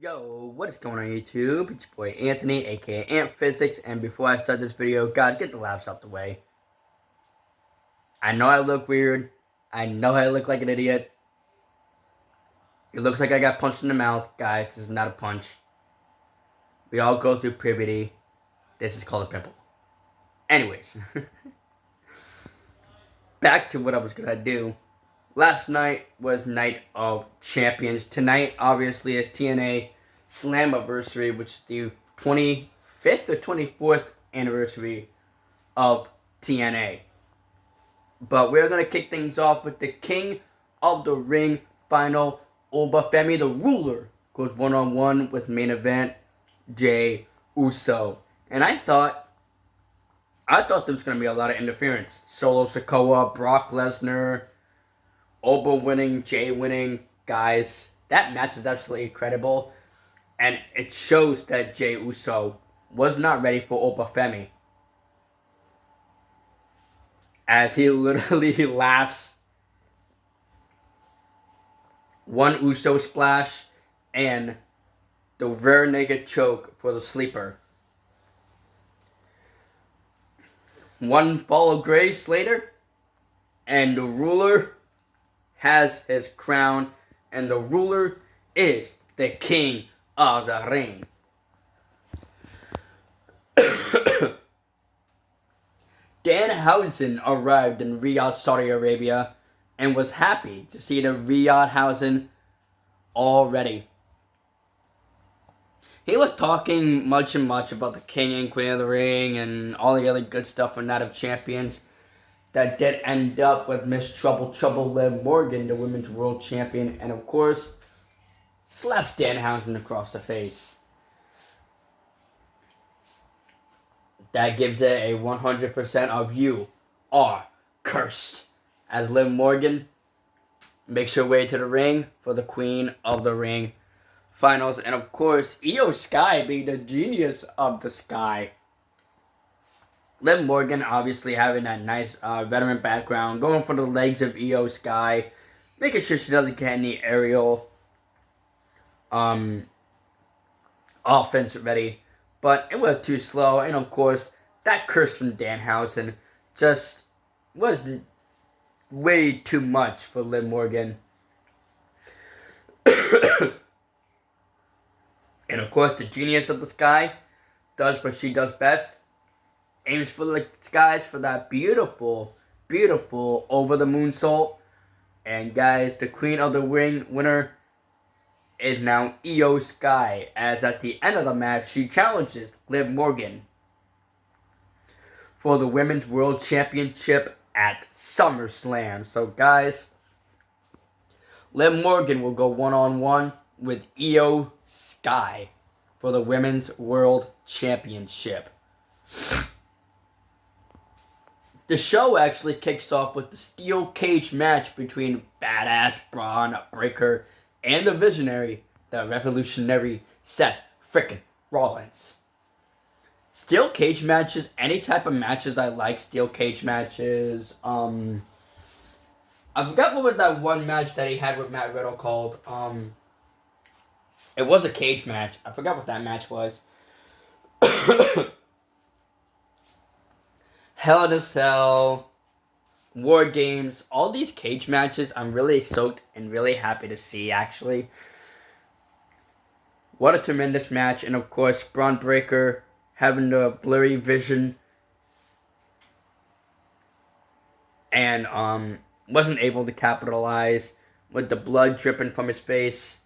Yo, what is going on YouTube? It's your boy Anthony, aka Ant Physics, and before I start this video, guys, get the laughs out the way. I know I look weird. I know I look like an idiot. It looks like I got punched in the mouth. Guys, this is not a punch. We all go through puberty. This is called a pimple. Anyways, back to what I was gonna do. Last night was Night of Champions. Tonight, obviously, is TNA Slammiversary, which is the 25th or 24th anniversary of TNA. But we're going to kick things off with the King of the Ring final. Obafemi, the ruler, goes one-on-one with main event Jey Uso. And I thought there was going to be a lot of interference. Solo Sikoa, Brock Lesnar, Oba winning, Jay winning. Guys, that match is absolutely incredible. And it shows that Jey Uso was not ready for Obafemi, as he literally laughs. One Uso splash and the rear naked choke for the sleeper. One fall of grace later, and the ruler has his crown, and the ruler is the King of the Ring. Danhausen arrived in Riyadh, Saudi Arabia, and was happy to see the Riyadhausen already. He was talking much about the King and Queen of the Ring and all the other good stuff for Night of Champions. That did end up with Miss Trouble Liv Morgan, the Women's World Champion, and of course, slaps Danhausen across the face. That gives it a 100% of you are cursed, as Liv Morgan makes her way to the ring for the Queen of the Ring finals. And of course, Io Sky being the genius of the Sky. Liv Morgan obviously having that nice veteran background, going for the legs of Io Sky, making sure she doesn't get any aerial offense ready. But it was too slow, and of course, that curse from Danhausen just was way too much for Liv Morgan. And of course, the genius of the Sky does what she does best. Aims for the skies for that beautiful over the moonsault. And guys, the Queen of the Ring winner is now Io Sky, as at the end of the match, she challenges Liv Morgan for the Women's World Championship at SummerSlam. So guys, Liv Morgan will go one-on-one with Io Sky for the Women's World Championship. The show actually kicks off with the steel cage match between badass Braun Breaker and the visionary, the revolutionary Seth frickin' Rollins. Steel cage matches, any type of matches I like. Steel cage matches. I forgot what was that one match that he had with Matt Riddle called. It was a cage match. I forgot what that match was. Hell in a Cell, War Games, all these cage matches I'm really stoked and really happy to see, actually. What a tremendous match. And of course, Braun Breaker having the blurry vision and wasn't able to capitalize with the blood dripping from his face.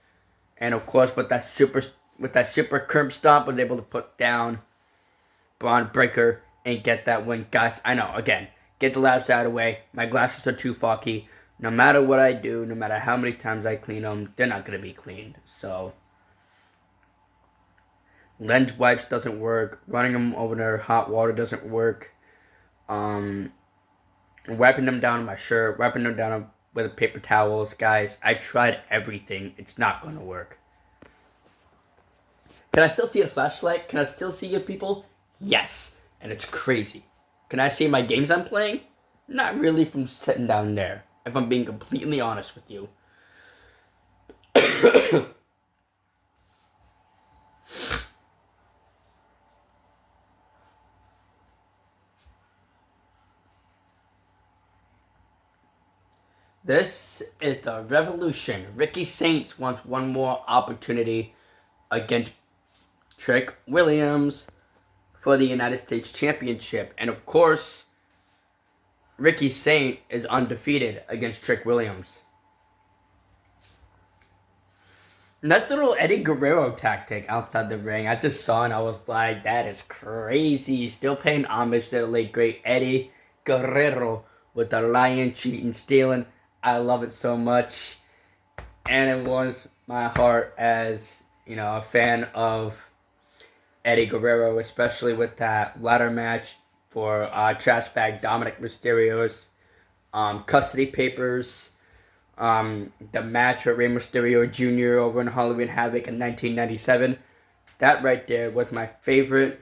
And of course, with that super curb stomp, was able to put down Braun Breaker and get that win. Guys, I know, again, get the laughs out of the way. My glasses are too foggy. No matter what I do, no matter how many times I clean them, they're not going to be cleaned. So, lens wipes doesn't work. Running them over their hot water doesn't work. Wiping them down on my shirt, wiping them down with paper towels. Guys, I tried everything. It's not going to work. Can I still see a flashlight? Can I still see you people? Yes. And it's crazy. Can I see my games I'm playing? Not really from sitting down there, if I'm being completely honest with you. This is the Revolution. Ricky Saints wants one more opportunity against Trick Williams for the United States Championship. And of course, Ricky Saint is undefeated against Trick Williams. Nice little Eddie Guerrero tactic outside the ring. I just saw and I was like, that is crazy. Still paying homage to the late great Eddie Guerrero with the lying, cheating, stealing. I love it so much. And it warms my heart as, a fan of Eddie Guerrero, especially with that ladder match for Trash Bag Dominic Mysterio's custody papers. The match with Rey Mysterio Jr. over in Halloween Havoc in 1997. That right there was my favorite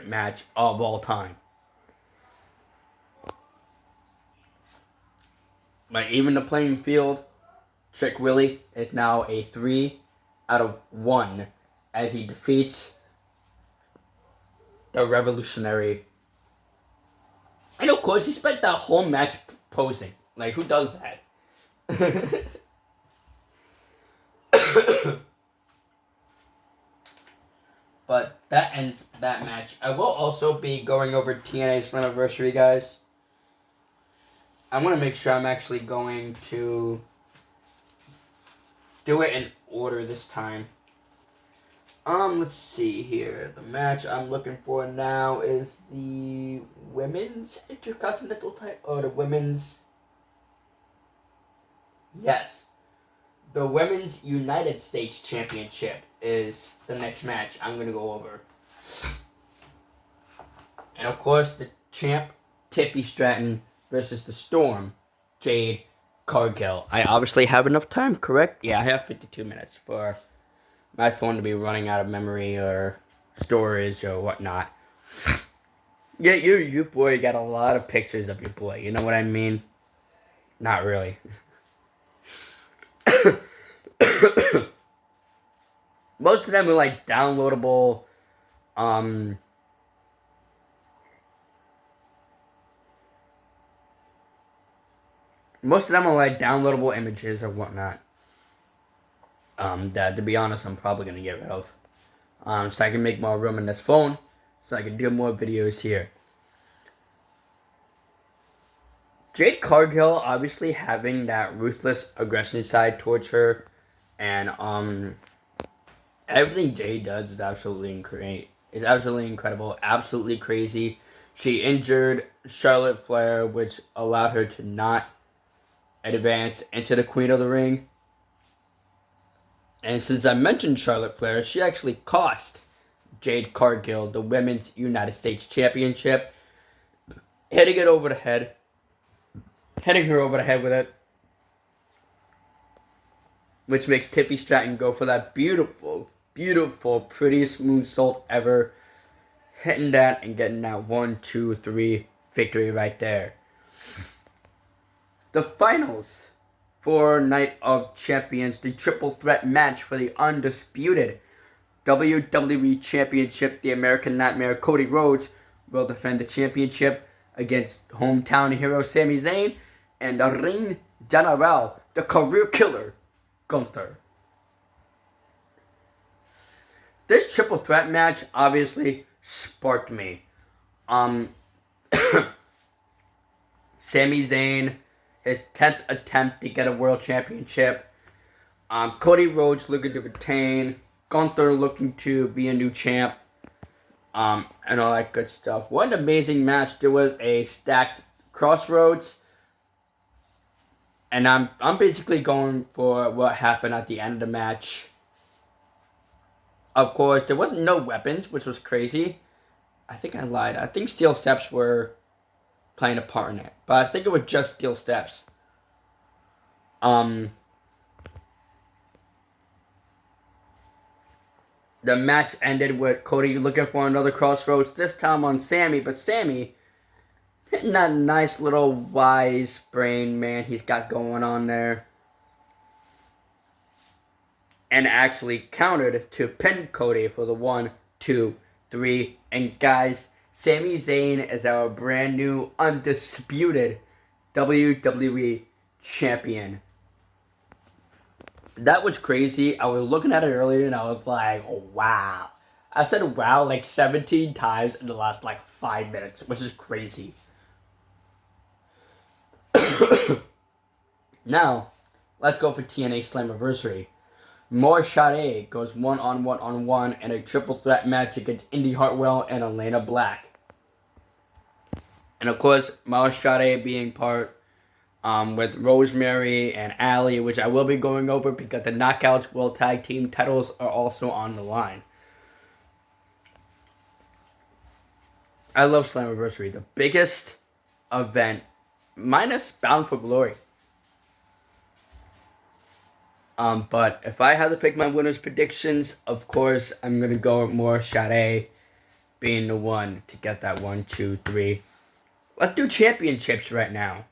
match of all time. But even the playing field, Trick Willie is now a 3 out of 1 as he defeats the Revolutionary. And of course, he spent that whole match posing. Like, who does that? But that ends that match. I will also be going over TNA Slammiversary, guys. I want to make sure I'm actually going to do it in order this time. Let's see here. The match I'm looking for now is the Women's Intercontinental title, or the Women's... Yes. The Women's United States Championship is the next match I'm going to go over. And of course, the champ, Tiffy Stratton, versus the Storm, Jade Cargill. I obviously have enough time, correct? Yeah, I have 52 minutes for my phone to be running out of memory or storage or whatnot. Yeah, your boy got a lot of pictures of your boy. You know what I mean? Not really. Most of them are like downloadable. Most of them are like downloadable images or whatnot. That, to be honest, I'm probably gonna get rid of. So I can make more room in this phone, so I can do more videos here. Jade Cargill obviously having that ruthless aggression side towards her, and everything Jade does is absolutely great. It's absolutely incredible, absolutely crazy. She injured Charlotte Flair, which allowed her to not advance into the Queen of the Ring. And since I mentioned Charlotte Flair, she actually cost Jade Cargill the Women's United States Championship, hitting her over the head with it, which makes Tiffy Stratton go for that beautiful, prettiest moonsault ever, hitting that and getting that 1, 2, 3 victory right there. The finals for Night of Champions, the triple threat match for the undisputed WWE Championship. The American Nightmare Cody Rhodes will defend the championship against hometown hero Sami Zayn and the Ring General, the career killer, Gunther. This triple threat match obviously sparked me. Sami Zayn, his 10th attempt to get a world championship. Cody Rhodes looking to retain. Gunther looking to be a new champ. And all that good stuff. What an amazing match. There was a stacked crossroads. And I'm basically going for what happened at the end of the match. Of course, there wasn't no weapons, which was crazy. I think I lied. I think steel steps were playing a part in it. But I think it was just steel steps. The match ended with Cody looking for another crossroads, this time on Sami, but Sami hitting that nice little wise brain man he's got going on there. And actually countered to pin Cody for the 1, 2, 3. And guys, Sami Zayn is our brand new undisputed WWE champion. That was crazy. I was looking at it earlier and I was like, oh, wow. I said wow like 17 times in the last like 5 minutes, which is crazy. Now, let's go for TNA Slammiversary. Morishite goes one-on-one in a triple threat match against Indy Hartwell and Elena Black. And of course, Morishite being part with Rosemary and Allie, which I will be going over because the Knockouts World Tag Team titles are also on the line. I love Slammiversary, the biggest event, minus Bound for Glory. But if I had to pick my winners' predictions, of course, I'm going to go with Morishite being the one to get that 1, 2, 3. Let's do championships right now.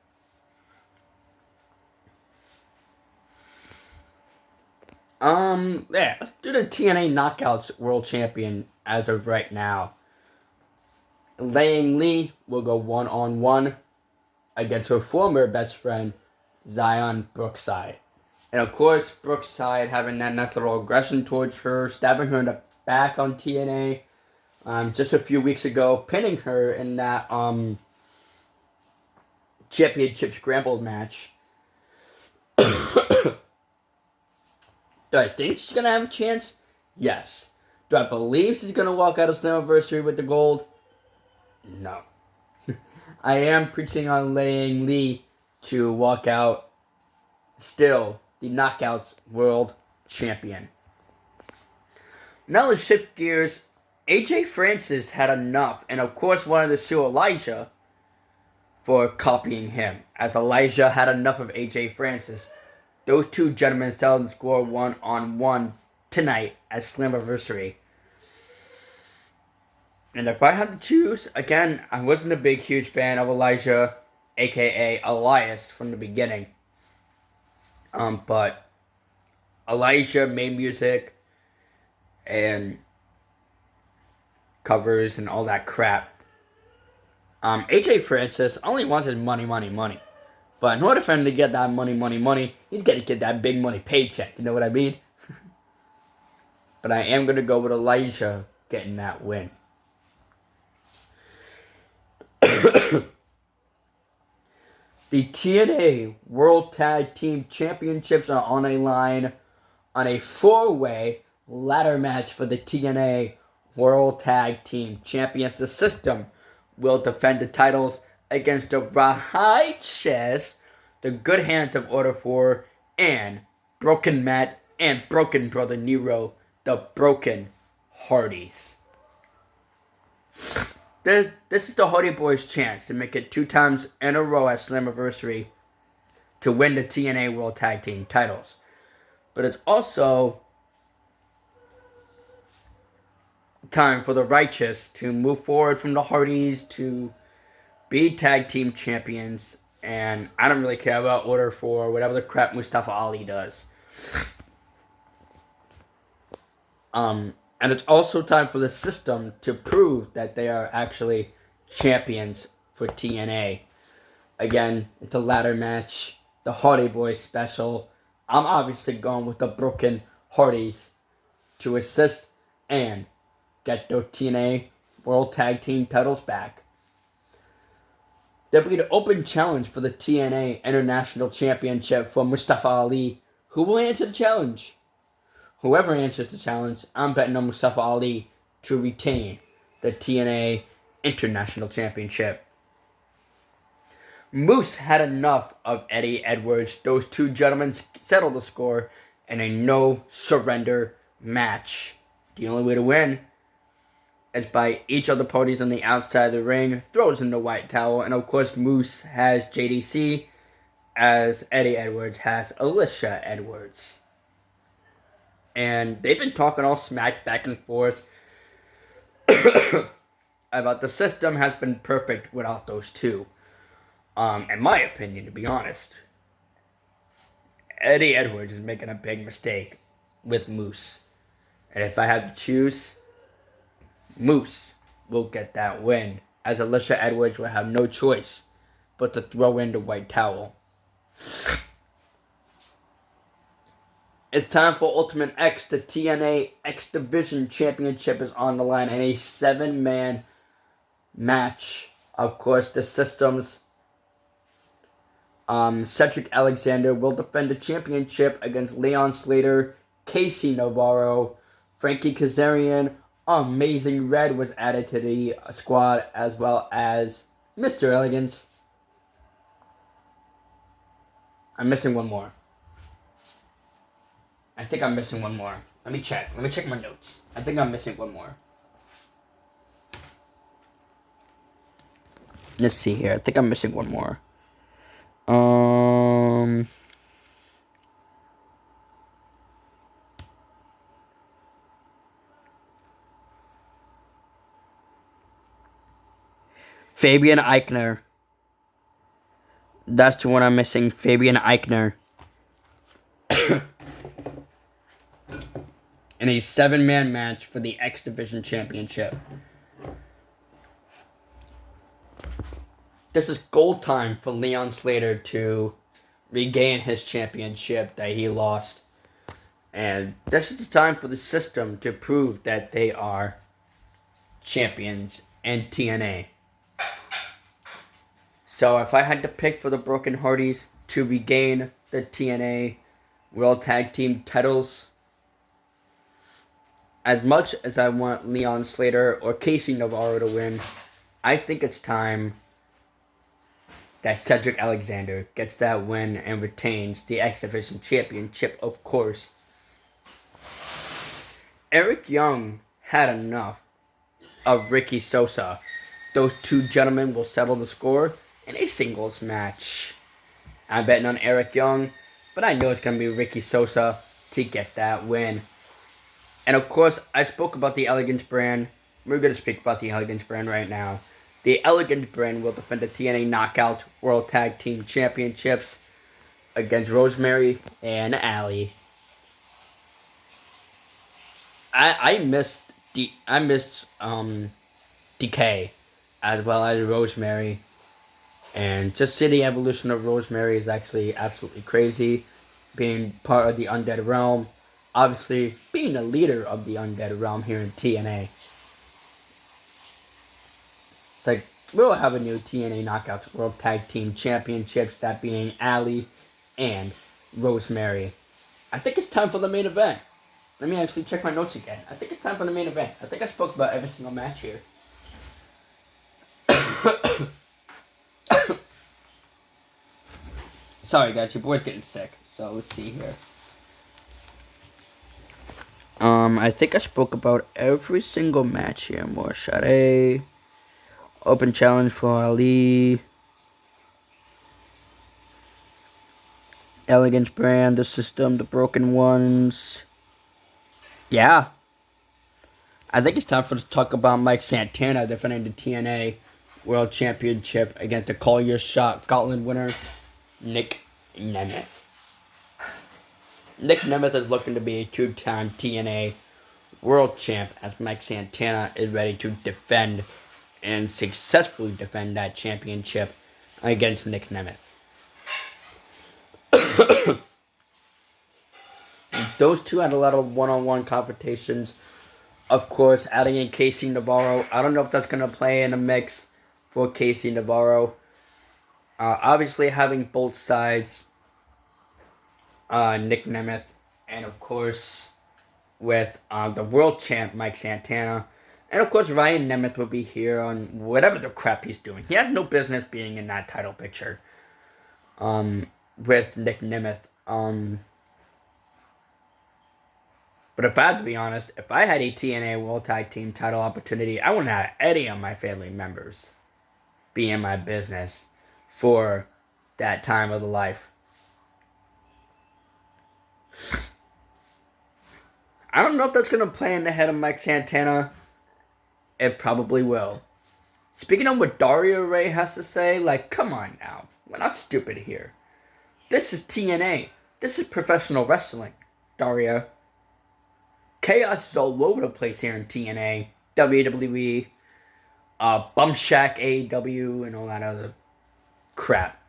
Yeah, let's do the TNA Knockouts World Champion as of right now. Lang Lee will go one-on-one against her former best friend, Zion Brookside. And of course, Brookside having that nice little aggression towards her, stabbing her in the back on TNA just a few weeks ago, pinning her in that championship scramble match. Do I think she's going to have a chance? Yes. Do I believe she's going to walk out of Slammiversary with the gold? No. I am preaching on Lang Lee to walk out still the Knockouts World Champion. Now let's shift gears. AJ Francis had enough and of course wanted to sue Elijah for copying him, as Elijah had enough of AJ Francis. Those two gentlemen settled the score one-on-one tonight at Slammiversary. And if I had to choose, again, I wasn't a big, huge fan of Elijah, a.k.a. Elias, from the beginning. But Elijah made music and covers and all that crap. AJ Francis only wanted money, money, money. But in order for him to get that money, money, money, he's got to get that big money paycheck. You know what I mean? But I am going to go with Elijah getting that win. The TNA World Tag Team Championships are on a line on a 4-way ladder match for the TNA World Tag Team Champions. The System will defend the titles against the Rahaches, the Good Hands of Order 4, and Broken Matt and Broken Brother Nero, the Broken Hardys. This is the Hardy Boys' chance to make it 2 times in a row at Slammiversary to win the TNA World Tag Team titles. But it's also time for the Righteous to move forward from the Hardys to be tag team champions, and I don't really care about Order 4, whatever the crap Mustafa Ali does. And it's also time for the System to prove that they are actually champions for TNA. Again, it's a ladder match, the Hardy Boys special. I'm obviously going with the Broken Hardys to assist and get the TNA World Tag Team titles back. There'll be the open challenge for the TNA International Championship for Mustafa Ali. Who will answer the challenge? Whoever answers the challenge, I'm betting on Mustafa Ali to retain the TNA International Championship. Moose had enough of Eddie Edwards. Those two gentlemen settled the score in a no-surrender match. The only way to win is by each of the parties on the outside of the ring throws in the white towel. And of course, Moose has JDC, as Eddie Edwards has Alicia Edwards. And they've been talking all smack back and forth about the System has been perfect without those two. In my opinion, to be honest, Eddie Edwards is making a big mistake with Moose. And if I had to choose, Moose will get that win, as Alicia Edwards will have no choice but to throw in the white towel. It's time for Ultimate X. The TNA X Division Championship is on the line in a 7-man match. Of course, the systems. Cedric Alexander will defend the championship against Leon Slater, Casey Navarro, Frankie Kazarian. Amazing Red was added to the squad, as well as Mr. Elegance. I'm missing one more. I think I'm missing one more. Let me check. Let me check my notes. I think I'm missing one more. Let's see here. I think I'm missing one more. Fabian Eichner. That's the one I'm missing. Fabian Eichner. In a 7-man match for the X Division Championship. This is gold time for Leon Slater to regain his championship that he lost. And this is the time for the system to prove that they are champions in TNA. So if I had to pick for the Broken Hardys to regain the TNA World Tag Team titles, as much as I want Leon Slater or Casey Navarro to win, I think it's time that Cedric Alexander gets that win and retains the X Division Championship, of course. Eric Young had enough of Ricky Sosa. Those two gentlemen will settle the score in a singles match. I'm betting on Eric Young, but I know it's going to be Ricky Sosa to get that win. And of course, I spoke about the Elegance brand. We're going to speak about the Elegance brand right now. The Elegance brand will defend the TNA Knockout World Tag Team Championships against Rosemary and Allie. I missed DK as well as Rosemary, and just see the evolution of Rosemary is actually absolutely crazy. Being part of the Undead Realm, obviously being a leader of the Undead Realm here in TNA. It's like we'll have a new TNA Knockouts World Tag Team Championships, that being Allie and Rosemary. I think it's time for the main event. Let me actually check my notes again. I think it's time for the main event. I think I spoke about every single match here. Sorry guys, your boy's getting sick. So let's see here. I think I spoke about every single match here. Morshade. Open challenge for Ali. Elegance brand, the system, the broken ones. Yeah. I think it's time for us to talk about Mike Santana defending the TNA World Championship against the Call Your Shot Gauntlet winner, Nick Nemeth. Nick Nemeth is looking to be a 2-time TNA World Champ as Mike Santana is ready to defend and successfully defend that championship against Nick Nemeth. Those two had a lot of one-on-one confrontations. Of course, adding in Casey Navarro. I don't know if that's going to play in a mix for Casey Navarro. Obviously, having both sides, Nick Nemeth, and of course, with the world champ, Mike Santana. And of course, Ryan Nemeth will be here on whatever the crap he's doing. He has no business being in that title picture with Nick Nemeth. But if I had to be honest, if I had a TNA World Tag Team title opportunity, I wouldn't have any of my family members be in my business for that time of the life. I don't know if that's going to play in the head of Mike Santana. It probably will. Speaking of what Daria Ray has to say, like, come on now. We're not stupid here. This is TNA. This is professional wrestling, Daria. Chaos is all over the place here in TNA, WWE, Bump Shack, AEW, and all that other crap.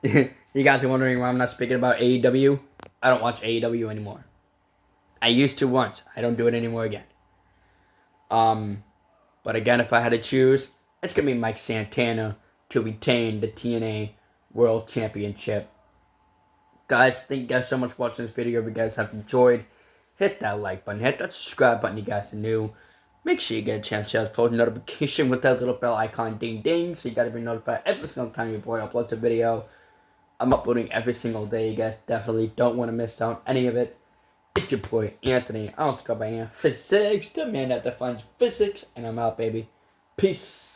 You guys are wondering why I'm not speaking about AEW? I don't watch AEW anymore. I used to once. I don't do it anymore again. But again, if I had to choose, it's going to be Mike Santana to retain the TNA World Championship. Guys, thank you guys so much for watching this video. If you guys have enjoyed, hit that like button, hit that subscribe button if you guys are new. Make sure you get a chance to post notification with that little bell icon ding ding, so you gotta be notified every single time your boy uploads a video. I'm uploading every single day. You guys definitely don't want to miss out on any of it. It's your boy Anthony. I don't go by Physics, the man that defines physics, and I'm out, baby. Peace.